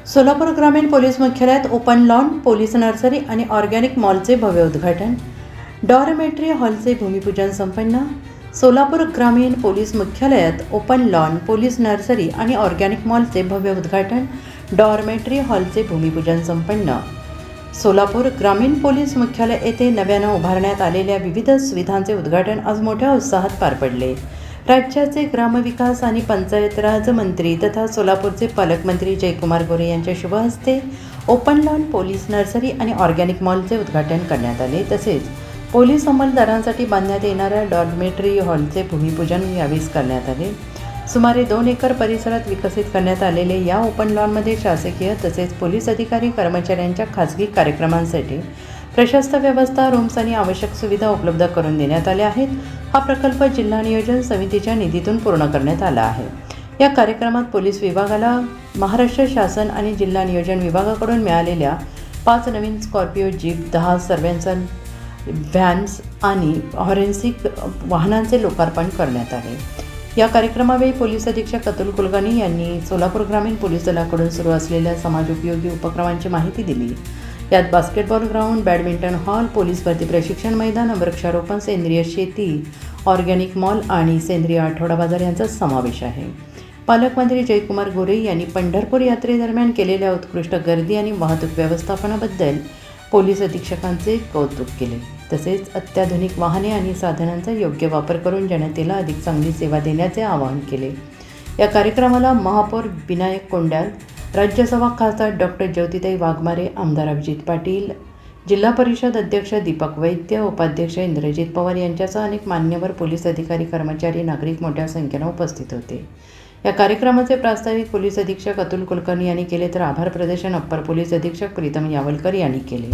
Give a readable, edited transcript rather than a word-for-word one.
सोलापूर ग्रामीण पोलीस मुख्यालयात open lawn, police nursery आणि ऑर्गॅनिक मॉलचे भव्य उद्घाटन. डॉर्मेट्री हॉलचे भूमिपूजन संपन्न. सोलापूर ग्रामीण पोलीस मुख्यालयात ओपन लॉन, पोलीस नर्सरी आणि ऑर्गॅनिक मॉलचे भव्य उद्घाटन. डॉर्मेट्री हॉलचे भूमिपूजन संपन्न. सोलापूर ग्रामीण पोलीस मुख्यालय येथे नव्यानं उभारण्यात आलेल्या विविध सुविधांचे उद्घाटन आज मोठ्या उत्साहात पार पडले. राज्याचे ग्रामविकास आणि पंचायत राज मंत्री तथा सोलापूरचे पालकमंत्री जयकुमार गोरे यांच्या शुभ हस्ते ओपन लॉन, पोलीस नर्सरी आणि ऑर्गॅनिक मॉलचे उद्घाटन करण्यात आले. तसेच पोलीस अंमलदारांसाठी बांधण्यात येणाऱ्या डॉर्मेट्री हॉलचे भूमिपूजन यावेळी करण्यात आले. सुमारे 2 एकर परिसरात विकसित करण्यात आलेले या ओपन लॉनमध्ये शासकीय तसेच पोलीस अधिकारी कर्मचाऱ्यांच्या खाजगी कार्यक्रमांसाठी प्रशस्त व्यवस्था, रूम्स आणि आवश्यक सुविधा उपलब्ध करून देण्यात आल्या आहेत. हा प्रकल्प जिल्हा नियोजन समितीच्या निधीतून पूर्ण करण्यात आला आहे. या कार्यक्रमात पोलीस विभागाला महाराष्ट्र शासन आणि जिल्हा नियोजन विभागाकडून मिळालेल्या 5 नवीन स्कॉर्पिओ जीप, 10 सर्व्हेलन्स व्हॅन्स आणि फॉरेन्सिक वाहनांचे लोकार्पण करण्यात आले. या कार्यक्रमावेळी पोलीस अधीक्षक अतुल कुलकर्णी यांनी सोलापूर ग्रामीण पोलीस दलाकडून सुरू असलेल्या समाजोपयोगी उपक्रमांची माहिती दिली. यात basketball ground, badminton hall, police भरती प्रशिक्षण मैदान, वृक्षारोपण, सेंद्रिय शेती, ऑर्गॅनिक मॉल आणि सेंद्रिय आठवडा बाजार यांचा समावेश आहे. पालकमंत्री जयकुमार गोरे यांनी पंढरपूर यात्रेदरम्यान केलेल्या उत्कृष्ट गर्दी आणि वाहतूक व्यवस्थापनाबद्दल पोलीस अधीक्षकांचे कौतुक केले. तसेच अत्याधुनिक वाहने आणि साधनांचा योग्य वापर करून जनतेला अधिक चांगली सेवा देण्याचे आवाहन केले. या कार्यक्रमाला महापौर विनायक कोंडाल, राज्यसभा खासदार डॉक्टर ज्योतिताई वाघमारे, आमदार अभिजित पाटील, जिल्हा परिषद अध्यक्ष दीपक वैद्य, उपाध्यक्ष इंद्रजित पवार यांच्यासह अनेक मान्यवर पोलीस अधिकारी, कर्मचारी, नागरिक मोठ्या संख्येनं उपस्थित होते. या कार्यक्रमाचे प्रास्ताविक पोलीस अधीक्षक अतुल कुलकर्णी यांनी केले तर आभार प्रदर्शन अप्पर पोलीस अधीक्षक प्रीतम यावलकर यांनी केले.